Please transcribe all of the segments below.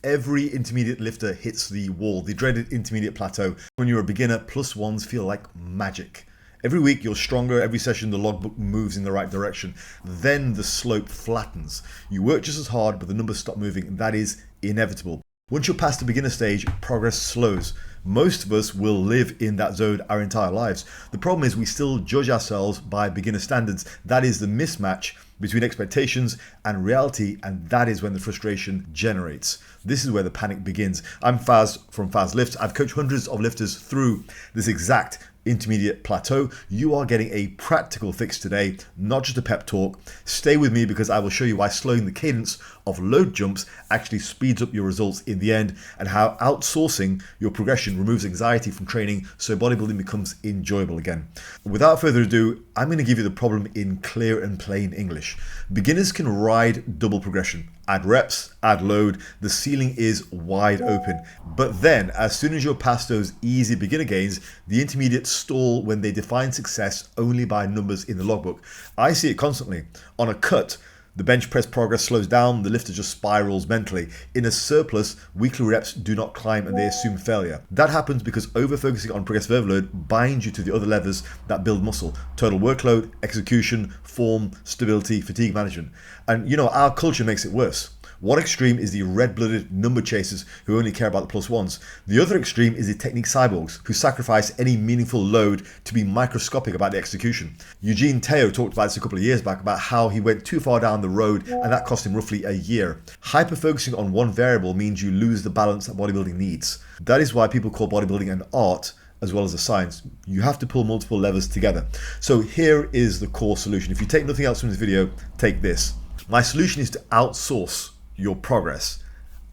every intermediate lifter hits the wall, the dreaded intermediate plateau. When you're a beginner, plus ones feel like magic. Every week you're stronger, every session the logbook moves in the right direction. Then the slope flattens. You work just as hard, but the numbers stop moving, and that is inevitable. Once you're past the beginner stage, progress slows. Most of us will live in that zone our entire lives. The problem is we still judge ourselves by beginner standards. That is the mismatch between expectations and reality, and that is when the frustration generates. This is where the panic begins. I'm Faz from Fazlifts. I've coached hundreds of lifters through this exact intermediate plateau. You are getting a practical fix today, not just a pep talk. Stay with me because I will show you why slowing the cadence of load jumps actually speeds up your results in the end, and how outsourcing your progression removes anxiety from training so bodybuilding becomes enjoyable again. Without further ado, I'm going to give you the problem in clear and plain English. Beginners can ride double progression. Add reps, add load, the ceiling is wide open. But then, as soon as you're past those easy beginner gains, the intermediates stall when they define success only by numbers in the logbook. I see it constantly. On a cut, the bench press progress slows down, the lifter just spirals mentally. In a surplus, weekly reps do not climb and they assume failure. That happens because over-focusing on progressive overload binds you to the other levers that build muscle: total workload, execution, form, stability, fatigue management. And you know, our culture makes it worse. One extreme is the red-blooded number chasers who only care about the plus ones. The other extreme is the technique cyborgs who sacrifice any meaningful load to be microscopic about the execution. Eugene Teo talked about this a couple of years back, about how he went too far down the road and that cost him roughly a year. Hyper-focusing on one variable means you lose the balance that bodybuilding needs. That is why people call bodybuilding an art as well as a science. You have to pull multiple levers together. So here is the core solution. If you take nothing else from this video, take this. My solution is to outsource your progress.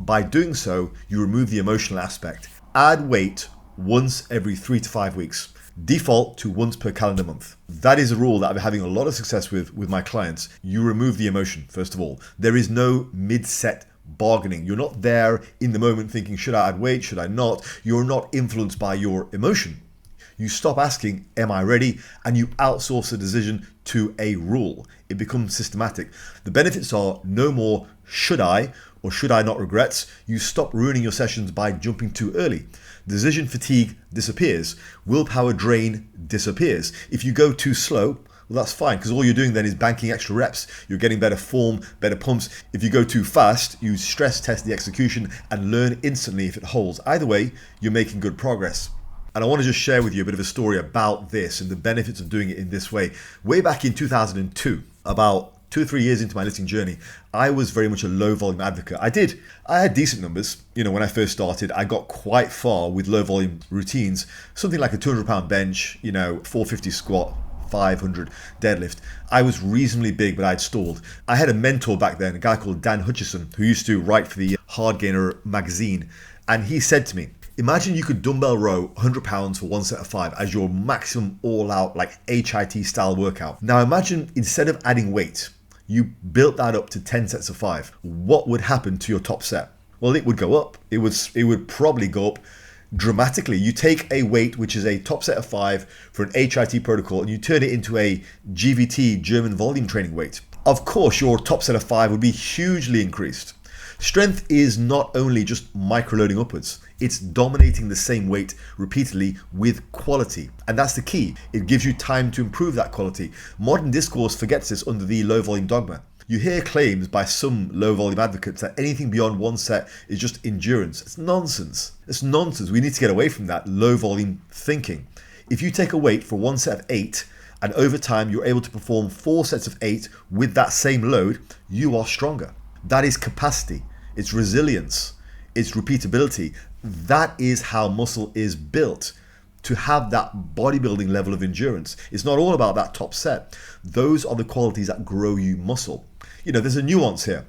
By doing so, you remove the emotional aspect. Add weight once every 3 to 5 weeks. Default to once per calendar month. That is a rule that I'm having a lot of success with my clients. You remove the emotion, first of all. There is no mid-set bargaining. You're not there in the moment thinking, should I add weight, should I not? You're not influenced by your emotion. You stop asking, am I ready? And you outsource the decision to a rule. It becomes systematic. The benefits are no more should I or should I not regrets. You stop ruining your sessions by jumping too early. Decision fatigue disappears. Willpower drain disappears. If you go too slow, well, that's fine, because all you're doing then is banking extra reps. You're getting better form, better pumps. If you go too fast, you stress test the execution and learn instantly if it holds. Either way, you're making good progress. And I want to just share with you a bit of a story about this and the benefits of doing it in this way. Way back in 2002, about 2 or 3 years into my lifting journey, I was very much a low volume advocate. I had decent numbers. You know, when I first started, I got quite far with low volume routines, something like a 200-pound bench, 450 squat, 500 deadlift. I was reasonably big, but I'd stalled. I had a mentor back then, a guy called Dan Hutchison, who used to write for the Hard Gainer magazine. And he said to me, imagine you could dumbbell row 100 pounds for one set of 5 as your maximum all-out, like HIT style workout. Now imagine instead of adding weight, you built that up to 10 sets of 5. What would happen to your top set? Well, it would go up. It would probably go up dramatically. You take a weight, which is a top set of 5 for an HIT protocol, and you turn it into a GVT, German volume training weight. Of course, your top set of 5 would be hugely increased. Strength is not only just microloading upwards, it's dominating the same weight repeatedly with quality. And that's the key. It gives you time to improve that quality. Modern discourse forgets this under the low volume dogma. You hear claims by some low volume advocates that anything beyond one set is just endurance. It's nonsense. It's nonsense. We need to get away from that low volume thinking. If you take a weight for one set of 8 and over time you're able to perform 4 sets of 8 with that same load, you are stronger. That is capacity, it's resilience, it's repeatability. That is how muscle is built, to have that bodybuilding level of endurance. It's not all about that top set. Those are the qualities that grow you muscle. There's a nuance here.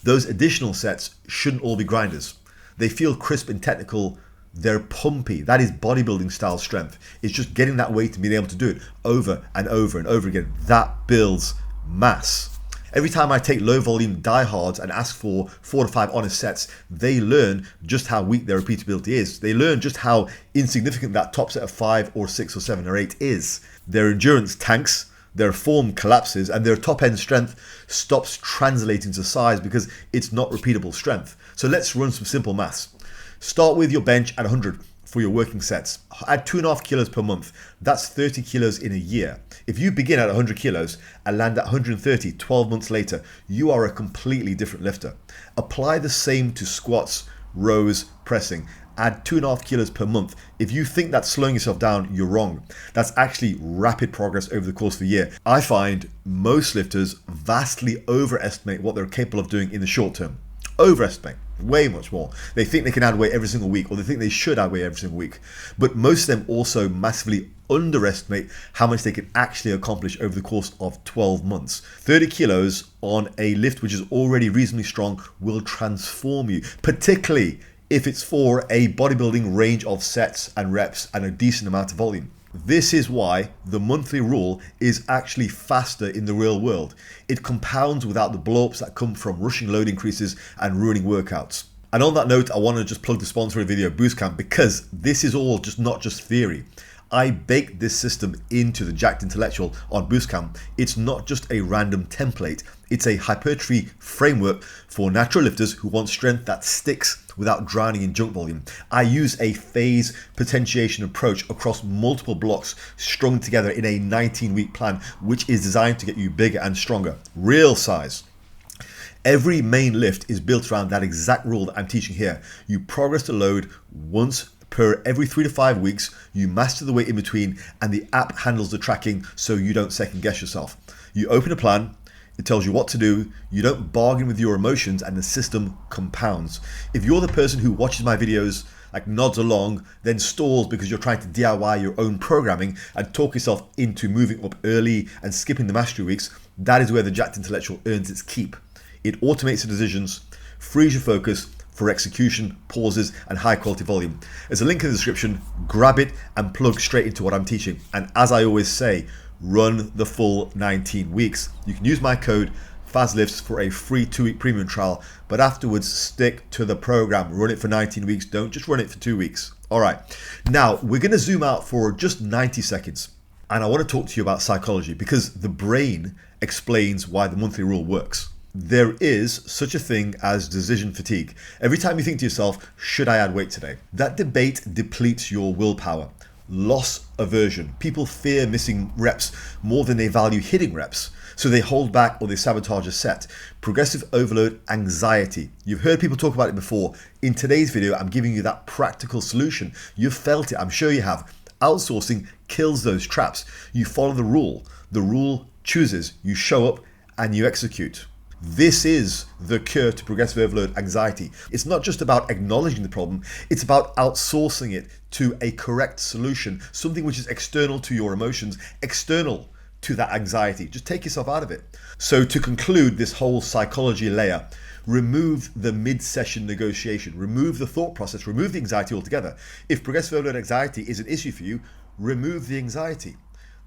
Those additional sets shouldn't all be grinders. They feel crisp and technical. They're pumpy. That is bodybuilding style strength. It's just getting that weight and being able to do it over and over and over again. That builds mass. Every time I take low volume diehards and ask for 4 to 5 honest sets, they learn just how weak their repeatability is. They learn just how insignificant that top set of 5 or 6 or 7 or 8 is. Their endurance tanks, Their form collapses and their top end strength stops translating to size because it's not repeatable strength. So let's run some simple maths. Start with your bench at 100 for your working sets. Add 2.5 kilos per month. That's 30 kilos in a year. If you begin at 100 kilos and land at 130 12 months later, you are a completely different lifter. Apply the same to squats, rows, pressing. Add 2.5 kilos per month. If you think that's slowing yourself down, you're wrong. That's actually rapid progress over the course of a year. I find most lifters vastly overestimate what they're capable of doing in the short term. Overestimate. Way much more. They think they can add weight every single week, or they think they should add weight every single week. But most of them also massively underestimate how much they can actually accomplish over the course of 12 months. 30 kilos on a lift which is already reasonably strong will transform you, particularly if it's for a bodybuilding range of sets and reps and a decent amount of volume. This is why the monthly rule is actually faster in the real world. It compounds without the blow-ups that come from rushing load increases and ruining workouts. And on that note, I want to just plug the sponsor of the video, BoostCamp, because this is all not just theory. I baked this system into the Jacked Intellectual on BoostCamp. It's not just a random template. It's a hypertrophy framework for natural lifters who want strength that sticks without drowning in junk volume. I use a phase potentiation approach across multiple blocks strung together in a 19-week plan, which is designed to get you bigger and stronger. Real size. Every main lift is built around that exact rule that I'm teaching here. You progress the load once per every 3 to 5 weeks, you master the weight in between, and the app handles the tracking so you don't second guess yourself. You open a plan, it tells you what to do, you don't bargain with your emotions, and the system compounds. If you're the person who watches my videos, like nods along, then stalls because you're trying to DIY your own programming and talk yourself into moving up early and skipping the mastery weeks, that is where the Jacked Intellectual earns its keep. It automates the decisions, frees your focus for execution, pauses, and high quality volume. There's a link in the description, grab it and plug straight into what I'm teaching. And as I always say, run the full 19 weeks. You can use my code Fazlifts for a free 2-week premium trial, but afterwards stick to the program. Run it for 19 weeks, don't just run it for 2 weeks. All right, now we're gonna zoom out for just 90 seconds. And I wanna talk to you about psychology because the brain explains why the monthly rule works. There is such a thing as decision fatigue. Every time you think to yourself, should I add weight today? That debate depletes your willpower. Loss aversion. People fear missing reps more than they value hitting reps. So they hold back or they sabotage a set. Progressive overload anxiety. You've heard people talk about it before. In today's video, I'm giving you that practical solution. You've felt it, I'm sure you have. Outsourcing kills those traps. You follow the rule. The rule chooses. You show up and you execute. This is the cure to progressive overload anxiety. It's not just about acknowledging the problem, it's about outsourcing it to a correct solution, something which is external to your emotions, external to that anxiety. Just take yourself out of it. So to conclude this whole psychology layer, remove the mid-session negotiation, remove the thought process, remove the anxiety altogether. If progressive overload anxiety is an issue for you, remove the anxiety.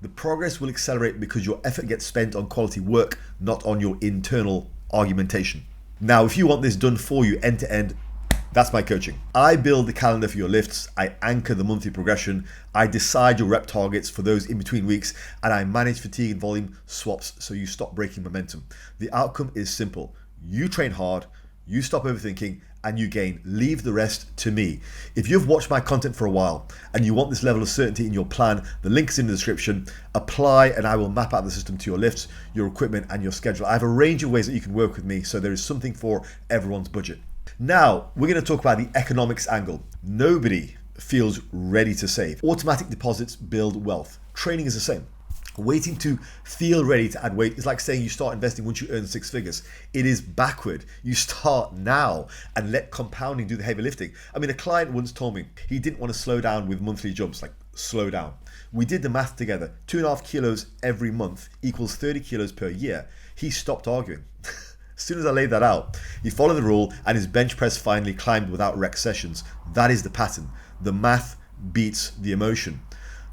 The progress will accelerate because your effort gets spent on quality work, not on your internal argumentation. Now, if you want this done for you end to end, that's my coaching. I build the calendar for your lifts, I anchor the monthly progression, I decide your rep targets for those in between weeks, and I manage fatigue and volume swaps so you stop breaking momentum. The outcome is simple. You train hard, you stop overthinking, and you gain. Leave the rest to me. If you've watched my content for a while and you want this level of certainty in your plan, the link is in the description. Apply and I will map out the system to your lifts, your equipment, and your schedule. I have a range of ways that you can work with me, so there is something for everyone's budget. Now, we're going to talk about the economics angle. Nobody feels ready to save. Automatic deposits build wealth. Training is the same. Waiting to feel ready to add weight is like saying you start investing once you earn 6 figures. It is backward. You start now and let compounding do the heavy lifting. I mean, a client once told me he didn't want to slow down with monthly jumps, like slow down. We did the math together. 2.5 kilos every month equals 30 kilos per year. He stopped arguing. As soon as I laid that out, he followed the rule and his bench press finally climbed without rec sessions. That is the pattern. The math beats the emotion.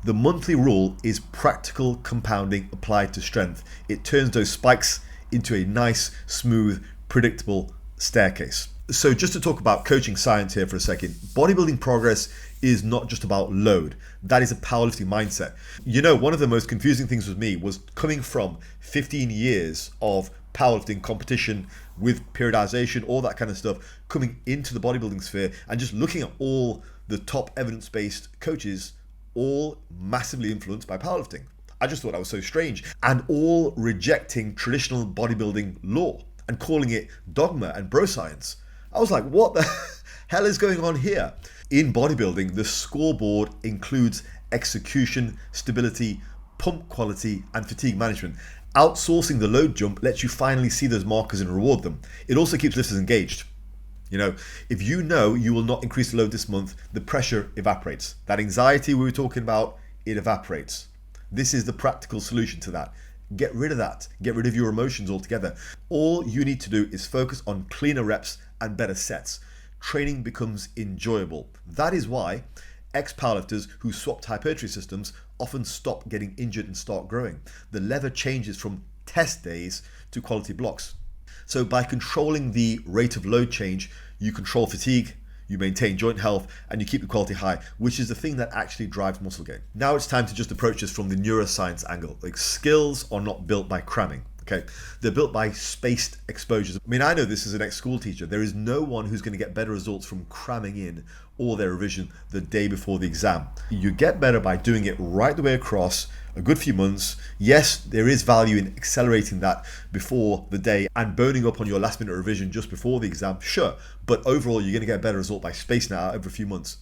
The monthly rule is practical compounding applied to strength. It turns those spikes into a nice, smooth, predictable staircase. So just to talk about coaching science here for a second, bodybuilding progress is not just about load. That is a powerlifting mindset. You know, one of the most confusing things with me was coming from 15 years of powerlifting competition with periodization, all that kind of stuff, coming into the bodybuilding sphere and just looking at all the top evidence-based coaches, all massively influenced by powerlifting. I just thought that was so strange, and all rejecting traditional bodybuilding law and calling it dogma and bro science. I was like, what the hell is going on here? In bodybuilding, the scoreboard includes execution, stability, pump quality, and fatigue management. Outsourcing the load jump lets you finally see those markers and reward them. It also keeps lifters engaged. You know, if you know you will not increase the load this month, the pressure evaporates. That anxiety we were talking about, it evaporates. This is the practical solution to that. Get rid of that. Get rid of your emotions altogether. All you need to do is focus on cleaner reps and better sets. Training becomes enjoyable. That is why ex-powerlifters who swapped hypertrophy systems often stop getting injured and start growing. The lever changes from test days to quality blocks. So by controlling the rate of load change, you control fatigue, you maintain joint health, and you keep the quality high, which is the thing that actually drives muscle gain. Now it's time to just approach this from the neuroscience angle. Like, skills are not built by cramming. Okay, they're built by spaced exposures. I mean, I know this as an ex-school teacher. There is no one who's going to get better results from cramming in all their revision the day before the exam. You get better by doing it right the way across a good few months. Yes, there is value in accelerating that before the day and burning up on your last minute revision just before the exam, sure. But overall, you're going to get a better result by spacing it out over a few months.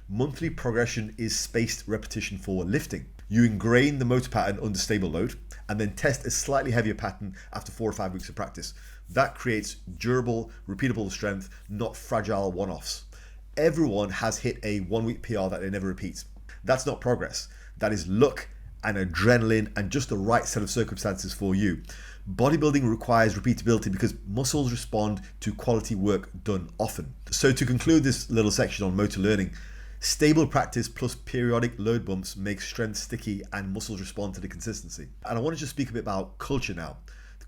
Monthly progression is spaced repetition for lifting. You ingrain the motor pattern under stable load and then test a slightly heavier pattern after 4 or 5 weeks of practice. That creates durable, repeatable strength, not fragile one-offs. Everyone has hit a 1-week PR that they never repeat. That's not progress. That is luck and adrenaline and just the right set of circumstances for you. Bodybuilding requires repeatability because muscles respond to quality work done often. So to conclude this little section on motor learning, stable practice plus periodic load bumps make strength sticky and muscles respond to the consistency. And I want to just speak a bit about culture now.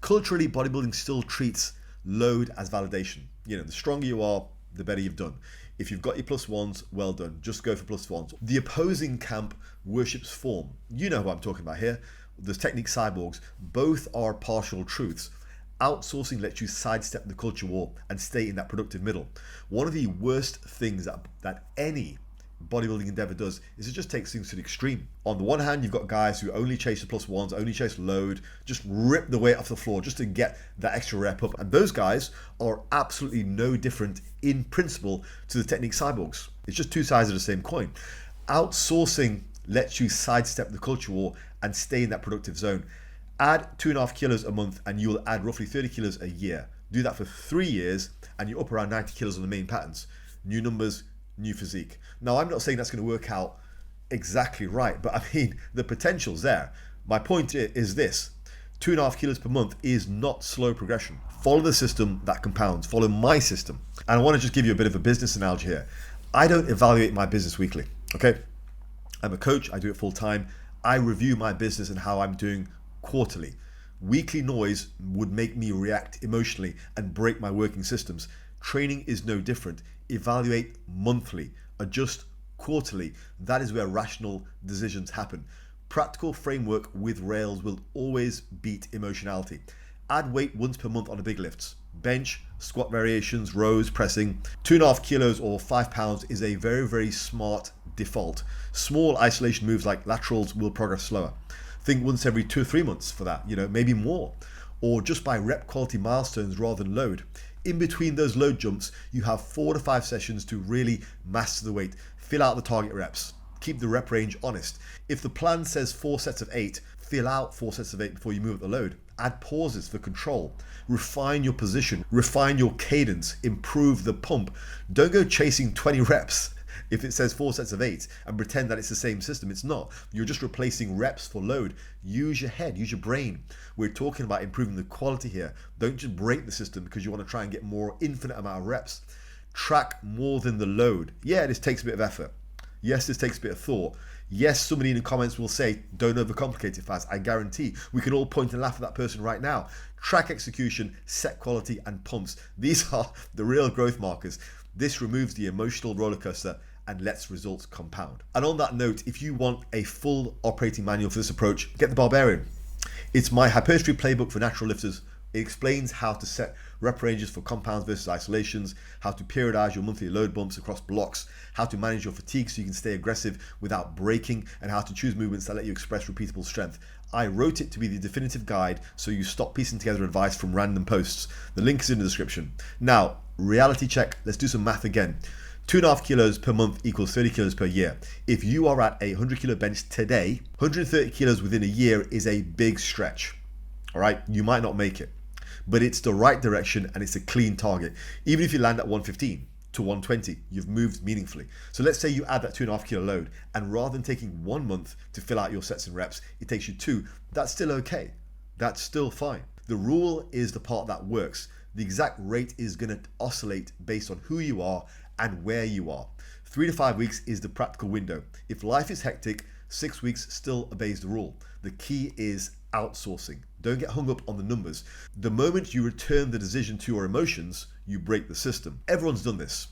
Culturally, bodybuilding still treats load as validation. You know, the stronger you are, the better you've done. If you've got your plus ones, well done. Just go for plus ones. The opposing camp worships form. You know who I'm talking about here. The technique cyborgs. Both are partial truths. Outsourcing lets you sidestep the culture war and stay in that productive middle. One of the worst things that any bodybuilding endeavor does is it just takes things to the extreme. On the one hand, you've got guys who only chase the plus ones, only chase load, just rip the weight off the floor just to get that extra rep up. And those guys are absolutely no different in principle to the technique cyborgs. It's just two sides of the same coin. Outsourcing lets you sidestep the culture war and stay in that productive zone. Add 2.5 kilos a month and you'll add roughly 30 kilos a year. Do that for 3 years and you're up around 90 kilos on the main patterns. New numbers, new physique. Now, I'm not saying that's going to work out exactly right, but I mean, the potential's there. My point is this: 2.5 kilos per month is not slow progression. Follow the system that compounds. Follow my system. And I want to just give you a bit of a business analogy here. I don't evaluate my business weekly, okay? I'm a coach, I do it full time. I review my business and how I'm doing quarterly. Weekly noise would make me react emotionally and break my working systems. Training is no different. Evaluate monthly, adjust quarterly. That is where rational decisions happen. Practical framework with rails will always beat emotionality. Add weight once per month on the big lifts. Bench, squat variations, rows, pressing. 2.5 kilos or 5 pounds is a very, very smart default. Small isolation moves like laterals will progress slower. Think once every 2 or 3 months for that, maybe more. Or just by rep quality milestones rather than load. In between those load jumps, you have 4 to 5 sessions to really master the weight, fill out the target reps, keep the rep range honest. If the plan says 4 sets of 8, fill out 4 sets of 8 before you move up the load. Add pauses for control, refine your position, refine your cadence, improve the pump. Don't go chasing 20 reps if it says 4 sets of 8 and pretend that it's the same system. It's not. You're just replacing reps for load. Use your head, use your brain. We're talking about improving the quality here. Don't just break the system because you want to try and get more infinite amount of reps. Track more than the load. Yeah, this takes a bit of effort. Yes, this takes a bit of thought. Yes, somebody in the comments will say, don't overcomplicate it, Faz. I guarantee we can all point and laugh at that person right now. Track execution, set quality, and pumps. These are the real growth markers. This removes the emotional roller coaster and lets results compound. And on that note, if you want a full operating manual for this approach, get the Barbarian. It's my hypertrophy playbook for natural lifters. It explains how to set rep ranges for compounds versus isolations, how to periodize your monthly load bumps across blocks, how to manage your fatigue so you can stay aggressive without breaking, and how to choose movements that let you express repeatable strength. I wrote it to be the definitive guide so you stop piecing together advice from random posts. The link is in the description. Now, reality check. Let's do some math again. 2.5 kilos per month equals 30 kilos per year. If you are at a 100 kilo bench today, 130 kilos within a year is a big stretch. All right, you might not make it, but it's the right direction and it's a clean target. Even if you land at 115 to 120, you've moved meaningfully. So let's say you add that 2.5 kilo load, and rather than taking 1 month to fill out your sets and reps, it takes you 2. That's still okay. That's still fine. The rule is the part that works. The exact rate is going to oscillate based on who you are and where you are. 3 to 5 weeks is the practical window. If life is hectic, 6 weeks still obeys the rule. The key is outsourcing. Don't get hung up on the numbers. The moment you return the decision to your emotions, you break the system. Everyone's done this.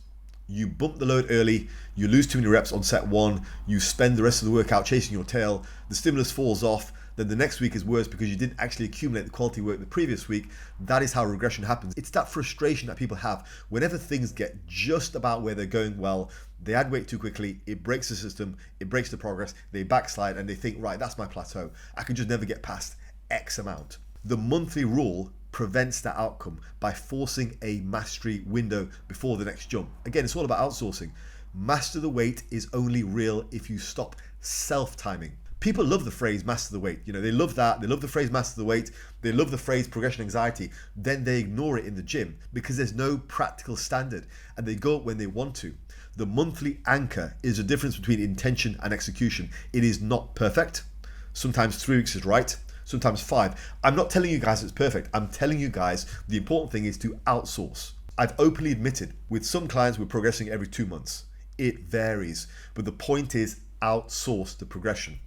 You bump the load early, you lose too many reps on set 1, you spend the rest of the workout chasing your tail, the stimulus falls off, then the next week is worse because you didn't actually accumulate the quality work the previous week. That is how regression happens. It's that frustration that people have whenever things get just about where they're going well. They add weight too quickly, it breaks the system, it breaks the progress, they backslide and they think, right, that's my plateau. I can just never get past X amount. The monthly rule prevents that outcome by forcing a mastery window before the next jump. Again, it's all about outsourcing. Master the weight is only real if you stop self-timing. People love the phrase master the weight. You know, they love that. They love the phrase master the weight. They love the phrase progression anxiety. Then they ignore it in the gym because there's no practical standard and they go up when they want to. The monthly anchor is the difference between intention and execution. It is not perfect. Sometimes 3 weeks is right. Sometimes 5. I'm not telling you guys it's perfect. I'm telling you guys the important thing is to outsource. I've openly admitted with some clients we're progressing every 2 months. It varies, but the point is outsource the progression.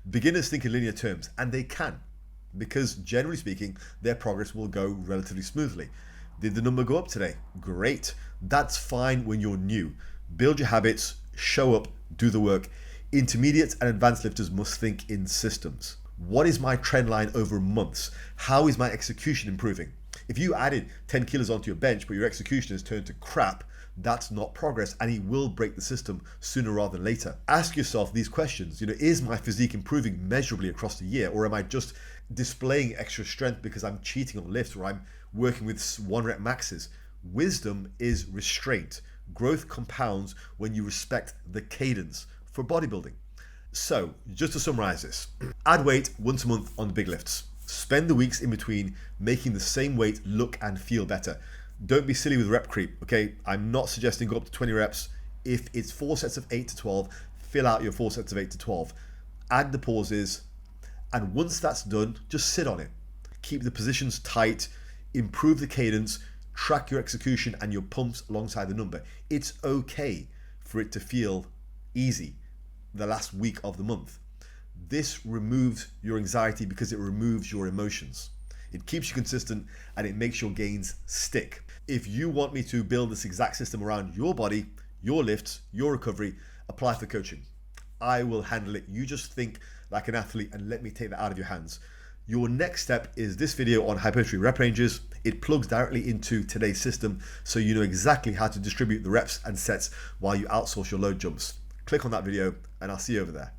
Beginners think in linear terms, and they can, because generally speaking, their progress will go relatively smoothly. Did the number go up today? Great. That's fine when you're new. Build your habits, show up, do the work. Intermediates and advanced lifters must think in systems. What is my trend line over months? How is my execution improving? If you added 10 kilos onto your bench, but your execution has turned to crap, that's not progress, and it will break the system sooner rather than later. Ask yourself these questions. Is my physique improving measurably across the year, or am I just displaying extra strength because I'm cheating on lifts or I'm working with 1 rep maxes? Wisdom is restraint. Growth compounds when you respect the cadence for bodybuilding. So, just to summarize this, add weight once a month on the big lifts. Spend the weeks in between making the same weight look and feel better. Don't be silly with rep creep, okay? I'm not suggesting go up to 20 reps. If it's 4 sets of 8 to 12, fill out your 4 sets of 8 to 12. Add the pauses, and once that's done, just sit on it. Keep the positions tight, improve the cadence, track your execution and your pumps alongside the number. It's okay for it to feel easy the last week of the month. This removes your anxiety because it removes your emotions. It keeps you consistent and it makes your gains stick. If you want me to build this exact system around your body, your lifts, your recovery, apply for coaching. I will handle it. You just think like an athlete and let me take that out of your hands. Your next step is this video on hypertrophy rep ranges. It plugs directly into today's system so you know exactly how to distribute the reps and sets while you outsource your load jumps. Click on that video and I'll see you over there.